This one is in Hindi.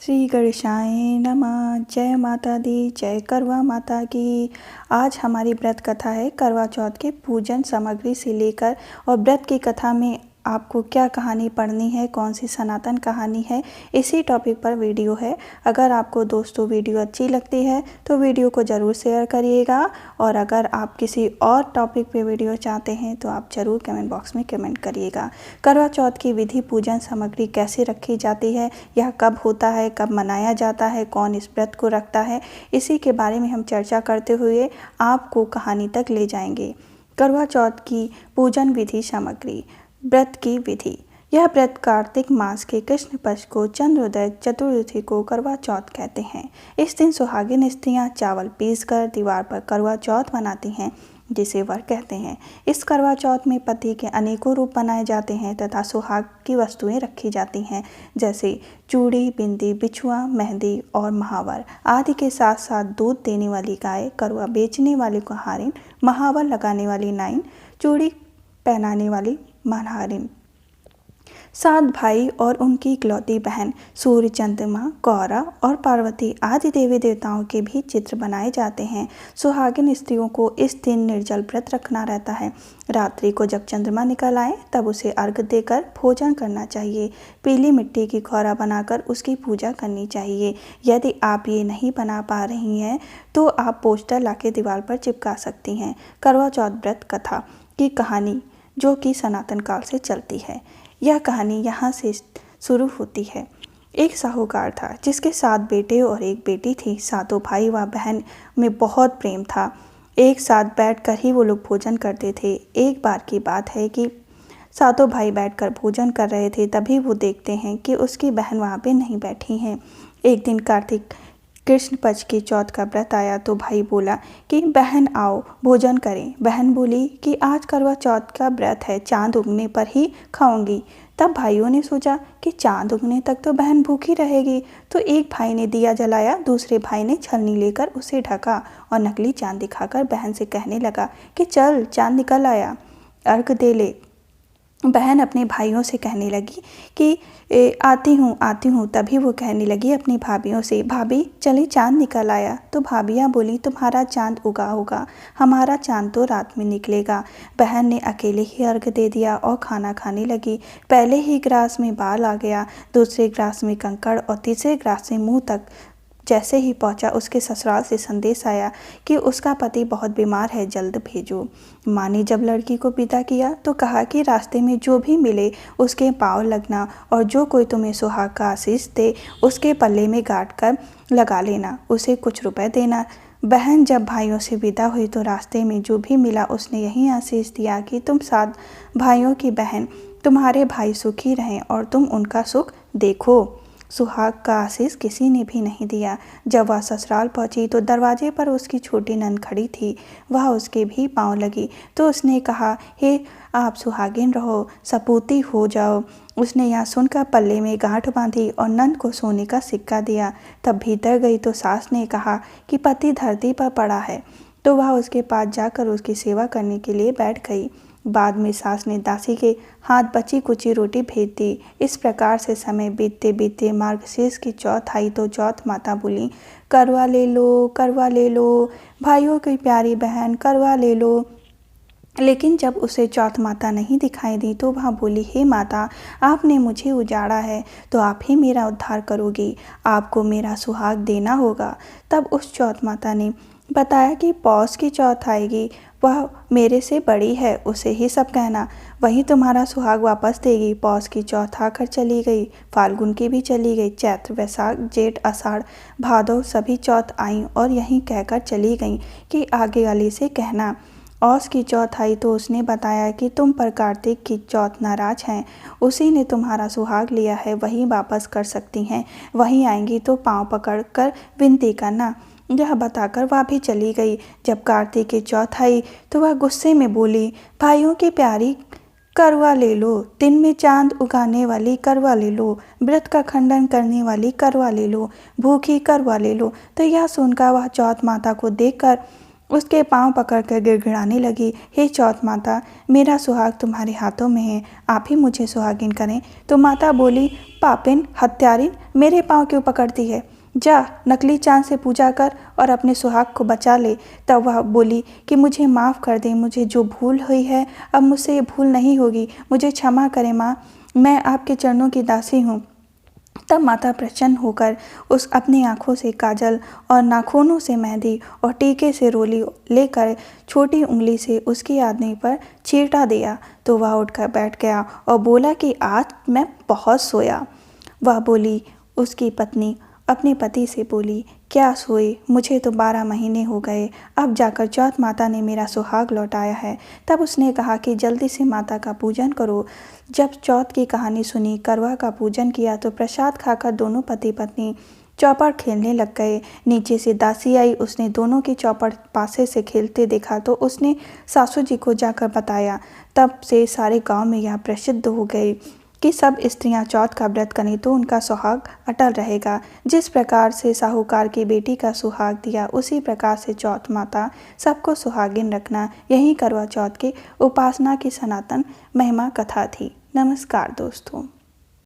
श्री गणेशाय नमः। जय माता दी, जय करवा माता की। आज हमारी व्रत कथा है करवा चौथ के पूजन सामग्री से लेकर और व्रत की कथा में आपको क्या कहानी पढ़नी है, कौन सी सनातन कहानी है, इसी टॉपिक पर वीडियो है। अगर आपको दोस्तों वीडियो अच्छी लगती है तो वीडियो को ज़रूर शेयर करिएगा, और अगर आप किसी और टॉपिक पे वीडियो चाहते हैं तो आप ज़रूर कमेंट बॉक्स में कमेंट करिएगा। करवा चौथ की विधि, पूजन सामग्री कैसे रखी जाती है, यह कब होता है, कब मनाया जाता है, कौन इस व्रत को रखता है, इसी के बारे में हम चर्चा करते हुए आपको कहानी तक ले जाएंगे। करवा चौथ की पूजन विधि सामग्री। व्रत की विधि। यह व्रत कार्तिक मास के कृष्ण पक्ष को चंद्रोदय चतुर्थी को करवा चौथ कहते हैं। इस दिन सुहागिन स्त्रियां चावल पीसकर दीवार पर करवा चौथ बनाती हैं, जिसे वर कहते हैं। इस करवा चौथ में पति के अनेकों रूप बनाए जाते हैं तथा सुहाग की वस्तुएं रखी जाती हैं, जैसे चूड़ी, बिंदी, बिछुआ, मेहंदी और महावर आदि के साथ साथ दूध देने वाली गाय, करवा बेचने वाली कुम्हारिन, महावर लगाने वाली नाइन, चूड़ी पहनाने वाली मल्हारिन, 7 भाई और उनकी इकलौती बहन सूर्य, चंद्रमा, गौरा और पार्वती आदि देवी देवताओं के भी चित्र बनाए जाते हैं। सुहागिन स्त्रियों को इस दिन निर्जल व्रत रखना रहता है। रात्रि को जब चंद्रमा निकल आए तब उसे अर्घ्य देकर भोजन करना चाहिए। पीली मिट्टी की खौरा बनाकर उसकी पूजा करनी चाहिए। यदि आप ये नहीं बना पा रही हैं तो आप पोस्टर लाके दीवार पर चिपका सकती हैं। करवा चौथ व्रत कथा की कहानी, जो कि सनातन काल से चलती है। यह कहानी यहाँ से शुरू होती है। एक साहूकार था जिसके 7 बेटे और 1 बेटी थी। सातों भाई व बहन में बहुत प्रेम था। एक साथ बैठकर ही वो लोग भोजन करते थे। एक बार की बात है कि सातों भाई बैठकर भोजन कर रहे थे, तभी वो देखते हैं कि उसकी बहन वहाँ पे नहीं बैठी हैं। एक दिन कार्तिक कृष्ण पक्ष की चौथ का व्रत आया तो भाई बोला कि बहन आओ भोजन करें। बहन बोली कि आज करवा चौथ का व्रत है, चांद उगने पर ही खाऊंगी। तब भाइयों ने सोचा कि चांद उगने तक तो बहन भूखी रहेगी, तो एक भाई ने दिया जलाया, दूसरे भाई ने छलनी लेकर उसे ढका और नकली चांद दिखाकर बहन से कहने लगा कि चल चांद निकल आया, अर्घ दे ले। बहन अपने भाइयों से कहने लगी कि आती हूँ। तभी वो कहने लगी अपनी भाभियों से, भाभी चले चांद निकल आया। तो भाभियाँ बोली, तुम्हारा चांद उगा होगा, हमारा चांद तो रात में निकलेगा। बहन ने अकेले ही अर्घ दे दिया और खाना खाने लगी। पहले ही ग्रास में बाल आ गया, दूसरे ग्रास में कंकड़ और तीसरे ग्रास से मुँह तक। जैसे ही पहुंचा उसके ससुराल से संदेश आया कि उसका पति बहुत बीमार है, जल्द भेजो। माँ ने जब लड़की को विदा किया तो कहा कि रास्ते में जो भी मिले उसके पाँव लगना, और जो कोई तुम्हें सुहाग का आशीष दे उसके पल्ले में गांठ कर लगा लेना, उसे कुछ रुपए देना। बहन जब भाइयों से विदा हुई तो रास्ते में जो भी मिला उसने यही आशीष दिया कि तुम 7 भाइयों की बहन, तुम्हारे भाई सुखी रहें और तुम उनका सुख देखो। सुहाग का आशीष किसी ने भी नहीं दिया। जब वह ससुराल पहुंची तो दरवाजे पर उसकी छोटी नंद खड़ी थी। वह उसके भी पाँव लगी तो उसने कहा, हे आप सुहागिन रहो, सपूती हो जाओ। उसने यह सुनकर पल्ले में गांठ बांधी और नंद को सोने का सिक्का दिया। तब भीतर गई तो सास ने कहा कि पति धरती पर पड़ा है, तो वह उसके पास जाकर उसकी सेवा करने के लिए बैठ गई। बाद में सास ने दासी के हाथ बची कुची रोटी भेज दी। इस प्रकार से समय बीतते बीतते मार्गशीर्ष की चौथ आई तो चौथ माता बोली, करवा ले लो, करवा ले लो, भाइयों की प्यारी बहन करवा ले लो। लेकिन जब उसे चौथ माता नहीं दिखाई दी तो वह बोली, हे माता, आपने मुझे उजाड़ा है तो आप ही मेरा उद्धार करोगी, आपको मेरा सुहाग देना होगा। तब उस चौथ माता ने बताया कि पौष की चौथ आएगी, वह मेरे से बड़ी है, उसे ही सब कहना, वही तुम्हारा सुहाग वापस देगी। पौष की चौथ आकर चली गई, फाल्गुन की भी चली गई, चैत्र, वैशाख, जेठ, आषाढ़, भादौ सभी चौथ आईं और यहीं कहकर चली गईं कि आगे वाली से कहना। औस की चौथ आई तो उसने बताया कि तुम पर कार्तिक की चौथ नाराज हैं, उसी ने तुम्हारा सुहाग लिया है, वही वापस कर सकती हैं, वहीं आएंगी तो पाँव पकड़ कर विनती करना। यह बताकर वह भी चली गई। जब कार्तिक की चौथ आई तो वह गुस्से में बोली, भाइयों की प्यारी करवा ले लो, दिन में चांद उगाने वाली करवा ले लो, व्रत का खंडन करने वाली करवा ले लो, भूखी करवा ले लो। तो यह सुनकर वह चौथ माता को देखकर उसके पांव पकड़कर गिड़गिड़ाने लगी, हे चौथ माता, मेरा सुहाग तुम्हारे हाथों में है, आप ही मुझे सुहागिन करें। तो माता बोली, पापिन, हत्यारिन, मेरे पांव क्यों पकड़ती है? जा नकली चांद से पूजा कर और अपने सुहाग को बचा ले। तब वह बोली कि मुझे माफ़ कर दें, मुझे जो भूल हुई है अब मुझसे ये भूल नहीं होगी, मुझे क्षमा करें माँ, मैं आपके चरणों की दासी हूँ। तब माता प्रसन्न होकर उस अपनी आँखों से काजल और नाखूनों से मेहंदी और टीके से रोली लेकर छोटी उंगली से उसकी आदमी पर चींटा दिया तो वह उठकर बैठ गया और बोला कि आज मैं बहुत सोया। वह बोली, उसकी पत्नी अपने पति से बोली, क्या सोए, मुझे तो 12 महीने हो गए, अब जाकर चौथ माता ने मेरा सुहाग लौटाया है। तब उसने कहा कि जल्दी से माता का पूजन करो। जब चौथ की कहानी सुनी, करवा का पूजन किया तो प्रसाद खाकर दोनों पति पत्नी चौपड़ खेलने लग गए। नीचे से दासी आई, उसने दोनों की चौपड़ पासे से खेलते देखा तो उसने सासू जी को जाकर बताया। तब से सारे गांव में यह प्रसिद्ध हो गई कि सब स्त्रियां चौथ का व्रत करें तो उनका सुहाग अटल रहेगा। जिस प्रकार से साहूकार की बेटी का सुहाग दिया, उसी प्रकार से चौथ माता सबको सुहागिन रखना, यही करवा चौथ की उपासना की सनातन महिमा कथा थी। नमस्कार दोस्तों।